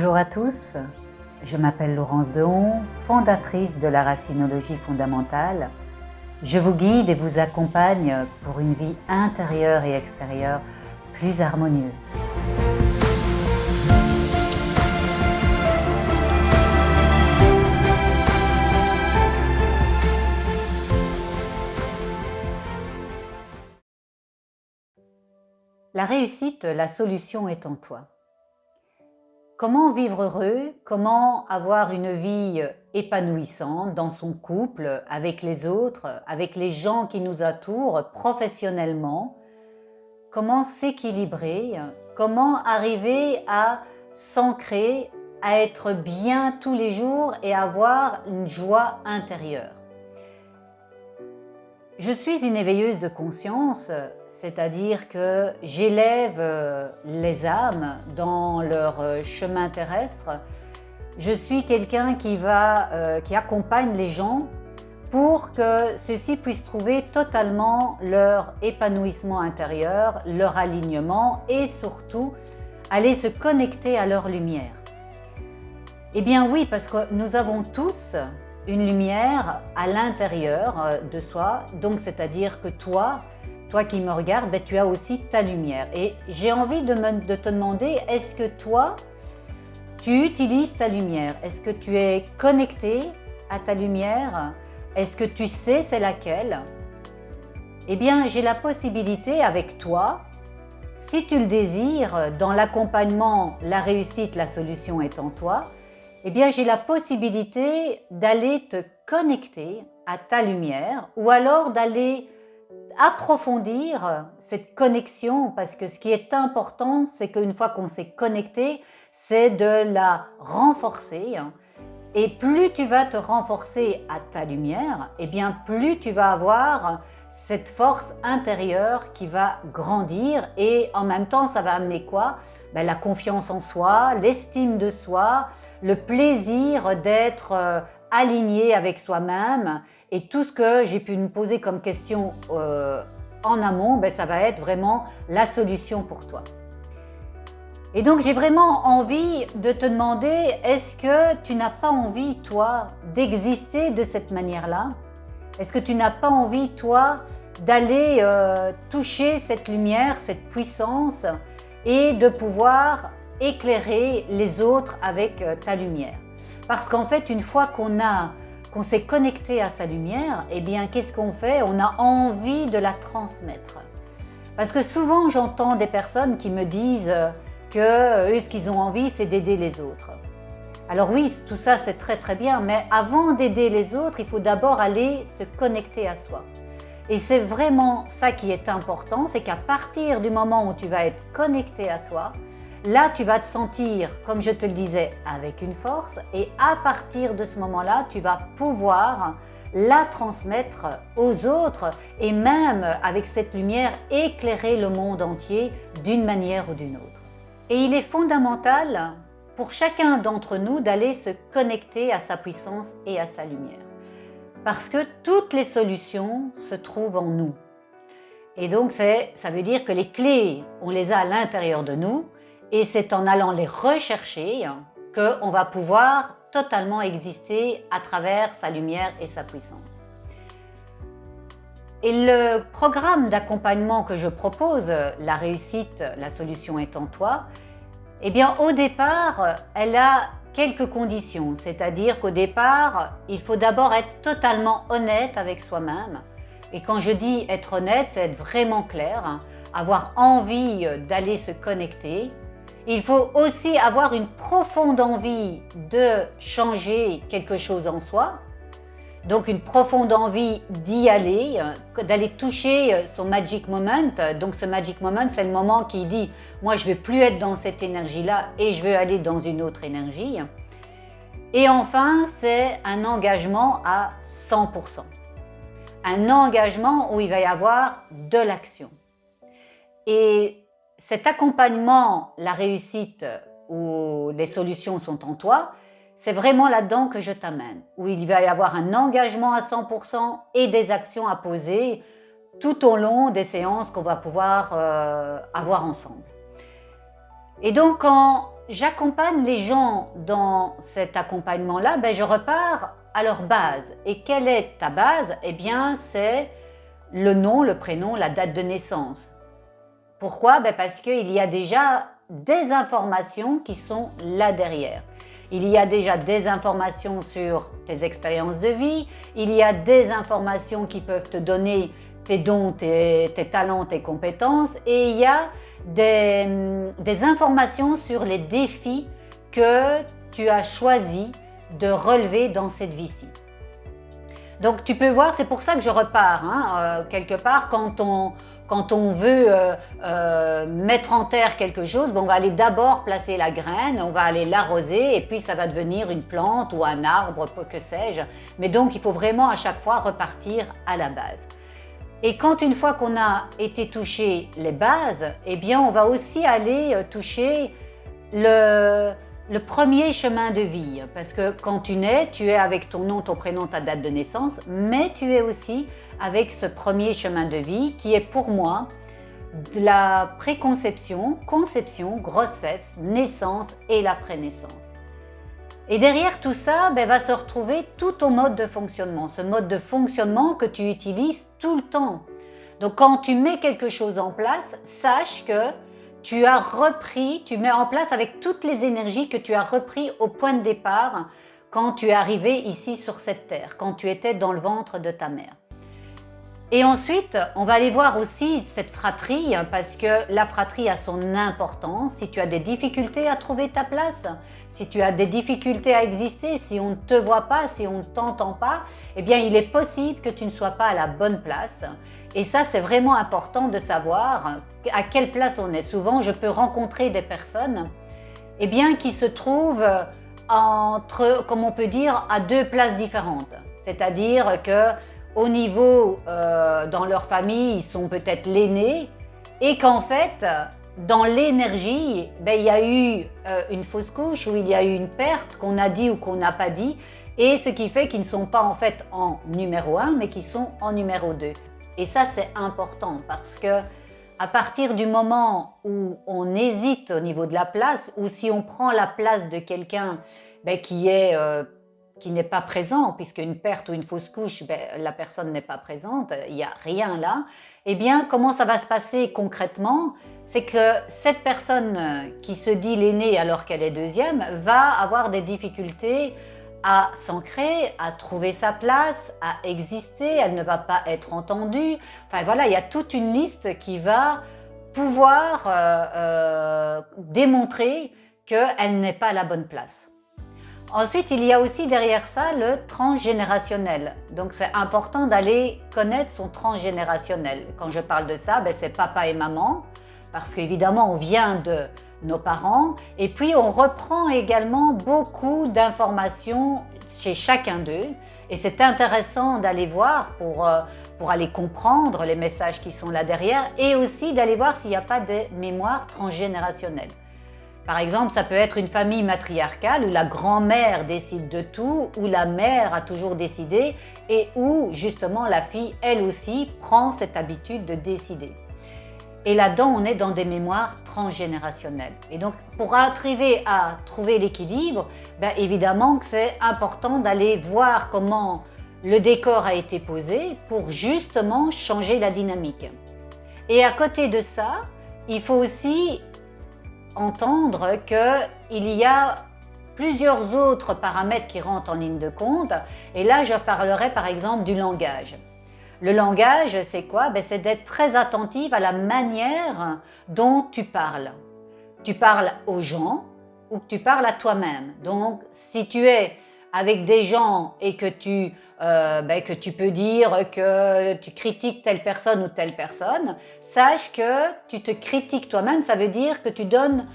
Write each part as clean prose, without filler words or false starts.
Bonjour à tous, je m'appelle Laurence Dehon, fondatrice de la racinologie fondamentale. Je vous guide et vous accompagne pour une vie intérieure et extérieure plus harmonieuse. La réussite, la solution est en toi. Comment vivre heureux? Comment avoir une vie épanouissante dans son couple, avec les autres, avec les gens qui nous entourent, professionnellement? Comment s'équilibrer? Comment arriver à s'ancrer, à être bien tous les jours et avoir une joie intérieure? Je suis une éveilleuse de conscience, c'est-à-dire que j'élève les âmes dans leur chemin terrestre. Je suis quelqu'un qui accompagne les gens pour que ceux-ci puissent trouver totalement leur épanouissement intérieur, leur alignement et surtout aller se connecter à leur lumière. Eh bien oui, parce que nous avons tous une lumière à l'intérieur de soi, donc c'est-à-dire que toi qui me regardes, tu as aussi ta lumière. Et j'ai envie de te demander, est-ce que toi, tu utilises ta lumière? Est-ce que tu es connecté à ta lumière? Est-ce que tu sais c'est laquelle? Eh bien, j'ai la possibilité avec toi, si tu le désires, dans l'accompagnement, la réussite, la solution est en toi, eh bien, j'ai la possibilité d'aller te connecter à ta lumière ou alors d'aller approfondir cette connexion, parce que ce qui est important, c'est qu'une fois qu'on s'est connecté, c'est de la renforcer. Et plus tu vas te renforcer à ta lumière, eh bien plus tu vas avoir cette force intérieure qui va grandir et en même temps ça va amener quoi? La confiance en soi, l'estime de soi, le plaisir d'être aligné avec soi-même et tout ce que j'ai pu me poser comme question en amont, ça va être vraiment la solution pour toi. Et donc j'ai vraiment envie de te demander, est-ce que tu n'as pas envie, toi, d'exister de cette manière-là? Est-ce que tu n'as pas envie, toi, d'aller toucher cette lumière, cette puissance et de pouvoir éclairer les autres avec ta lumière? Parce qu'en fait, une fois qu'on s'est connecté à sa lumière, eh bien, qu'est-ce qu'on fait? On a envie de la transmettre. Parce que souvent, j'entends des personnes qui me disent que eux, ce qu'ils ont envie, c'est d'aider les autres. Alors oui, tout ça, c'est très très bien, mais avant d'aider les autres, il faut d'abord aller se connecter à soi. Et c'est vraiment ça qui est important, c'est qu'à partir du moment où tu vas être connecté à toi, là, tu vas te sentir, comme je te le disais, avec une force, et à partir de ce moment-là, tu vas pouvoir la transmettre aux autres et même avec cette lumière, éclairer le monde entier d'une manière ou d'une autre. Et il est fondamental pour chacun d'entre nous d'aller se connecter à sa puissance et à sa lumière. Parce que toutes les solutions se trouvent en nous. Et donc ça veut dire que les clés, on les a à l'intérieur de nous et c'est en allant les rechercher qu'on va pouvoir totalement exister à travers sa lumière et sa puissance. Et le programme d'accompagnement que je propose, la réussite, la solution est en toi, eh bien au départ, elle a quelques conditions. C'est-à-dire qu'au départ, il faut d'abord être totalement honnête avec soi-même. Et quand je dis être honnête, c'est être vraiment clair, avoir envie d'aller se connecter. Il faut aussi avoir une profonde envie de changer quelque chose en soi. Donc une profonde envie d'y aller, d'aller toucher son magic moment. Donc ce magic moment, c'est le moment qui dit « moi je ne veux plus être dans cette énergie-là et je veux aller dans une autre énergie ». Et enfin, c'est un engagement à 100%. Un engagement où il va y avoir de l'action. Et cet accompagnement, la réussite où les solutions sont en toi, c'est vraiment là-dedans que je t'amène, où il va y avoir un engagement à 100% et des actions à poser tout au long des séances qu'on va pouvoir avoir ensemble. Et donc, quand j'accompagne les gens dans cet accompagnement-là, je repars à leur base. Et quelle est ta base? Eh bien, c'est le nom, le prénom, la date de naissance. Pourquoi? Parce qu'il y a déjà des informations qui sont là derrière. Il y a déjà des informations sur tes expériences de vie, il y a des informations qui peuvent te donner tes dons, tes talents, tes compétences, et il y a des informations sur les défis que tu as choisi de relever dans cette vie-ci. Donc tu peux voir, c'est pour ça que je repars, quelque part, quand on veut mettre en terre quelque chose, on va aller d'abord placer la graine, on va aller l'arroser et puis ça va devenir une plante ou un arbre, que sais-je. Mais donc il faut vraiment à chaque fois repartir à la base. Et quand une fois qu'on a été toucher les bases, eh bien on va aussi aller toucher le premier chemin de vie. Parce que quand tu nais, tu es avec ton nom, ton prénom, ta date de naissance, mais tu es aussi avec ce premier chemin de vie qui est pour moi de la préconception, conception, grossesse, naissance et la prénaissance. Et derrière tout ça, va se retrouver tout ton mode de fonctionnement, ce mode de fonctionnement que tu utilises tout le temps. Donc quand tu mets quelque chose en place, sache que tu as repris, tu mets en place avec toutes les énergies que tu as repris au point de départ quand tu es arrivé ici sur cette terre, quand tu étais dans le ventre de ta mère. Et ensuite, on va aller voir aussi cette fratrie, parce que la fratrie a son importance. Si tu as des difficultés à trouver ta place, si tu as des difficultés à exister, si on ne te voit pas, si on ne t'entend pas, eh bien il est possible que tu ne sois pas à la bonne place. Et ça, c'est vraiment important de savoir à quelle place on est. Souvent, je peux rencontrer des personnes qui se trouvent entre, comme on peut dire, à deux places différentes. C'est-à-dire que au niveau, dans leur famille, ils sont peut-être l'aîné et qu'en fait, dans l'énergie, il y a eu une fausse couche ou il y a eu une perte qu'on a dit ou qu'on n'a pas dit, et ce qui fait qu'ils ne sont pas en fait en numéro 1, mais qu'ils sont en numéro 2. Et ça, c'est important parce que à partir du moment où on hésite au niveau de la place, ou si on prend la place de quelqu'un qui n'est pas présent, puisqu'une perte ou une fausse couche, la personne n'est pas présente, il n'y a rien là, eh bien, comment ça va se passer concrètement? C'est que cette personne qui se dit l'aînée alors qu'elle est deuxième va avoir des difficultés à s'ancrer, à trouver sa place, à exister, elle ne va pas être entendue. Enfin voilà, il y a toute une liste qui va pouvoir démontrer qu'elle n'est pas à la bonne place. Ensuite, il y a aussi derrière ça le transgénérationnel. Donc c'est important d'aller connaître son transgénérationnel. Quand je parle de ça, c'est papa et maman, parce qu'évidemment on vient de nos parents, et puis on reprend également beaucoup d'informations chez chacun d'eux, et c'est intéressant d'aller voir pour aller comprendre les messages qui sont là derrière, et aussi d'aller voir s'il n'y a pas des mémoires transgénérationnelles. Par exemple, ça peut être une famille matriarcale où la grand-mère décide de tout, où la mère a toujours décidé et où justement la fille, elle aussi, prend cette habitude de décider. Et là-dedans, on est dans des mémoires transgénérationnelles. Et donc, pour arriver à trouver l'équilibre, évidemment que c'est important d'aller voir comment le décor a été posé pour justement changer la dynamique. Et à côté de ça, il faut aussi entendre qu'il y a plusieurs autres paramètres qui rentrent en ligne de compte. Et là, je parlerai par exemple du langage. Le langage, c'est quoi? C'est d'être très attentive à la manière dont tu parles. Tu parles aux gens ou que tu parles à toi-même. Donc, si tu es avec des gens et que tu peux dire que tu critiques telle personne ou telle personne, sache que tu te critiques toi-même, ça veut dire que tu donnes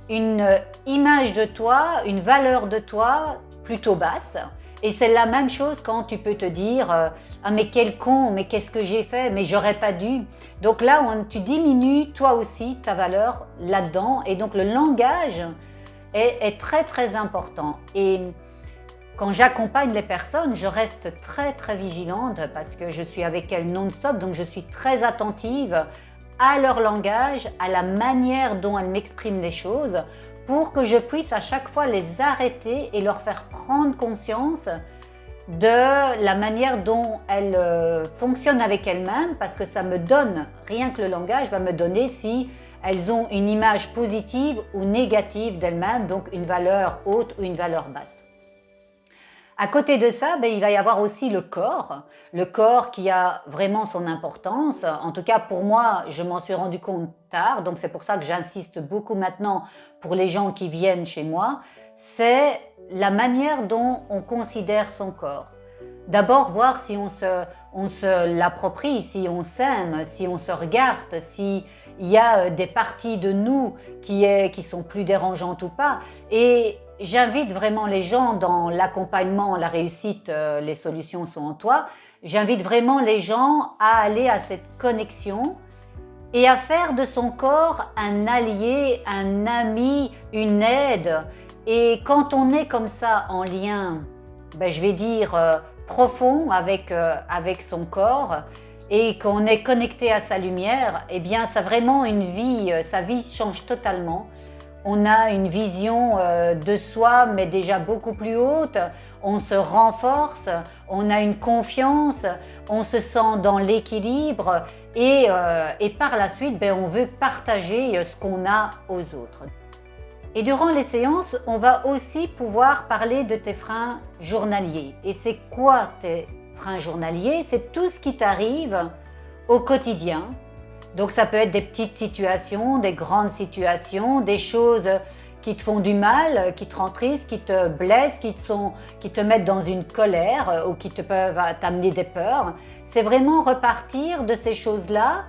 une image de toi, une valeur de toi plutôt basse. Et c'est la même chose quand tu peux te dire « Ah mais quel con, mais qu'est-ce que j'ai fait, mais j'aurais pas dû ». Donc là, tu diminues toi aussi ta valeur là-dedans. Et donc le langage est très très important. Et quand j'accompagne les personnes, je reste très très vigilante parce que je suis avec elles non-stop, donc je suis très attentive à leur langage, à la manière dont elles m'expriment les choses pour que je puisse à chaque fois les arrêter et leur faire prendre conscience de la manière dont elles fonctionnent avec elles-mêmes, parce que ça me donne, rien que le langage va me donner si elles ont une image positive ou négative d'elles-mêmes, donc une valeur haute ou une valeur basse. À côté de ça, il va y avoir aussi le corps qui a vraiment son importance. En tout cas, pour moi, je m'en suis rendu compte tard, donc c'est pour ça que j'insiste beaucoup maintenant pour les gens qui viennent chez moi, c'est la manière dont on considère son corps. D'abord, voir si on se l'approprie, si on s'aime, si on se regarde, s'il y a des parties de nous qui sont plus dérangeantes ou pas. Et j'invite vraiment les gens dans l'accompagnement, la réussite, les solutions sont en toi. J'invite vraiment les gens à aller à cette connexion et à faire de son corps un allié, un ami, une aide. Et quand on est comme ça en lien, je vais dire profond avec son corps et qu'on est connecté à sa lumière, eh bien ça a vraiment une vie, sa vie change totalement. On a une vision de soi, mais déjà beaucoup plus haute. On se renforce, on a une confiance, on se sent dans l'équilibre et par la suite, on veut partager ce qu'on a aux autres. Et durant les séances, on va aussi pouvoir parler de tes freins journaliers. Et c'est quoi tes freins journaliers? C'est tout ce qui t'arrive au quotidien. Donc ça peut être des petites situations, des grandes situations, des choses qui te font du mal, qui te rendent triste, qui te blessent, qui te mettent dans une colère ou qui peuvent t'amener des peurs. C'est vraiment repartir de ces choses-là.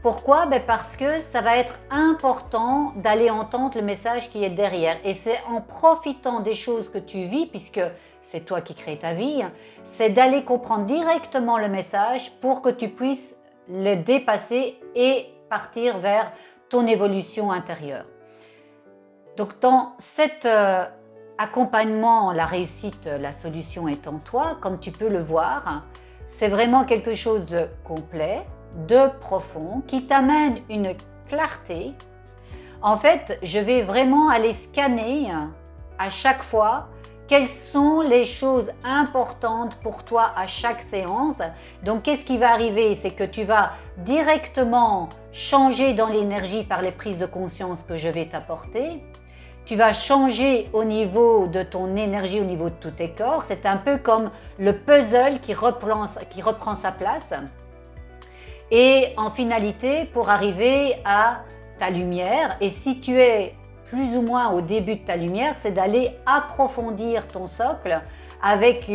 Pourquoi? Parce que ça va être important d'aller entendre le message qui est derrière. Et c'est en profitant des choses que tu vis, puisque c'est toi qui crées ta vie, c'est d'aller comprendre directement le message pour que tu puisses le dépasser et partir vers ton évolution intérieure. Donc dans cet accompagnement, la réussite, la solution est en toi, comme tu peux le voir, c'est vraiment quelque chose de complet, de profond, qui t'amène une clarté. En fait, je vais vraiment aller scanner à chaque fois quelles sont les choses importantes pour toi à chaque séance. Donc, qu'est-ce qui va arriver? C'est que tu vas directement changer dans l'énergie par les prises de conscience que je vais t'apporter. Tu vas changer au niveau de ton énergie, au niveau de tous tes corps. C'est un peu comme le puzzle qui reprend sa place. Et en finalité, pour arriver à ta lumière, et si tu es plus ou moins au début de ta lumière, c'est d'aller approfondir ton socle avec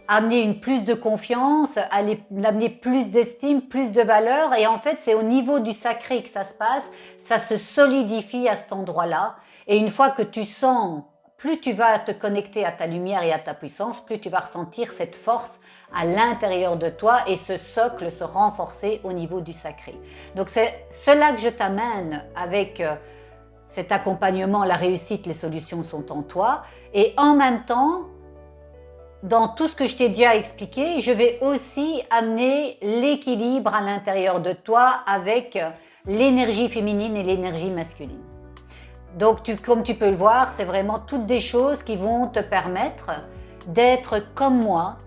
amener une plus de confiance, amener plus d'estime, plus de valeur. Et en fait, c'est au niveau du sacré que ça se passe, ça se solidifie à cet endroit-là. Et une fois que tu sens, plus tu vas te connecter à ta lumière et à ta puissance, plus tu vas ressentir cette force à l'intérieur de toi et ce socle se renforcer au niveau du sacré. Donc c'est cela que je t'amène avec cet accompagnement, la réussite, les solutions sont en toi. Et en même temps, dans tout ce que je t'ai déjà expliqué, je vais aussi amener l'équilibre à l'intérieur de toi avec l'énergie féminine et l'énergie masculine. Donc comme tu peux le voir, c'est vraiment toutes des choses qui vont te permettre d'être comme moi,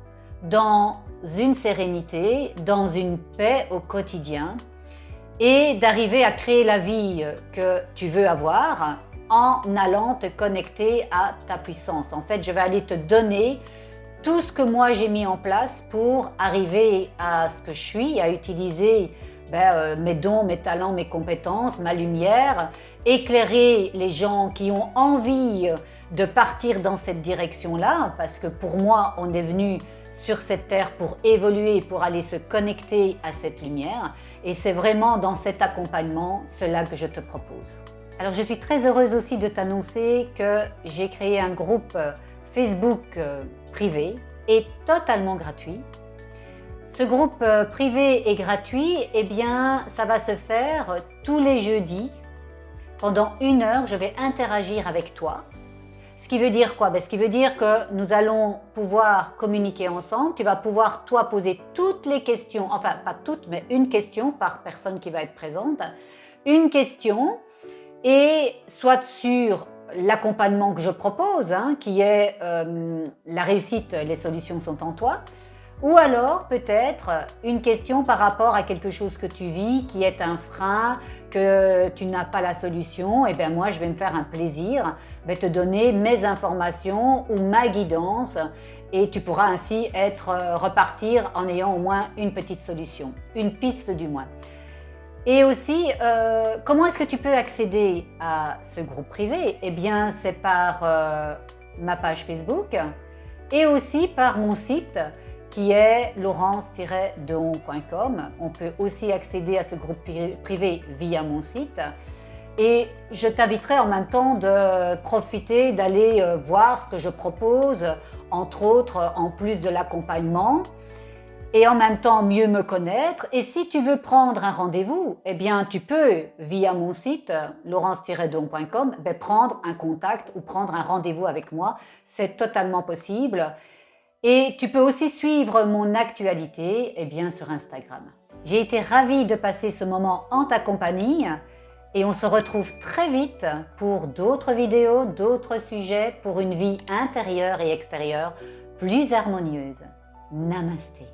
dans une sérénité, dans une paix au quotidien et d'arriver à créer la vie que tu veux avoir en allant te connecter à ta puissance. En fait, je vais aller te donner tout ce que moi j'ai mis en place pour arriver à ce que je suis, à utiliser mes dons, mes talents, mes compétences, ma lumière, éclairer les gens qui ont envie de partir dans cette direction-là, parce que pour moi, on est venu sur cette terre pour évoluer, pour aller se connecter à cette lumière. Et c'est vraiment dans cet accompagnement, cela que je te propose. Alors je suis très heureuse aussi de t'annoncer que j'ai créé un groupe Facebook privé et totalement gratuit. Ce groupe privé et gratuit, eh bien, ça va se faire tous les jeudis. Pendant 1 heure, je vais interagir avec toi. Ce qui veut dire quoi? Ce qui veut dire que nous allons pouvoir communiquer ensemble. Tu vas pouvoir, toi, poser toutes les questions, enfin pas toutes, mais une question par personne qui va être présente. Une question et soit sur l'accompagnement que je propose, hein, qui est la réussite, les solutions sont en toi, ou alors peut-être une question par rapport à quelque chose que tu vis, qui est un frein, que tu n'as pas la solution. Et bien moi, je vais me faire un plaisir de te donner mes informations ou ma guidance, et tu pourras ainsi repartir en ayant au moins une petite solution, une piste du moins. Et aussi, comment est-ce que tu peux accéder à ce groupe privé? Eh bien, c'est par ma page Facebook et aussi par mon site qui est laurence-deon.com. On peut aussi accéder à ce groupe privé via mon site. Et je t'inviterai en même temps de profiter, d'aller voir ce que je propose, entre autres, en plus de l'accompagnement, et en même temps mieux me connaître. Et si tu veux prendre un rendez-vous, eh bien tu peux, via mon site laurence-deon.com, prendre un contact ou prendre un rendez-vous avec moi. C'est totalement possible. Et tu peux aussi suivre mon actualité sur Instagram. J'ai été ravie de passer ce moment en ta compagnie et on se retrouve très vite pour d'autres vidéos, d'autres sujets pour une vie intérieure et extérieure plus harmonieuse. Namasté.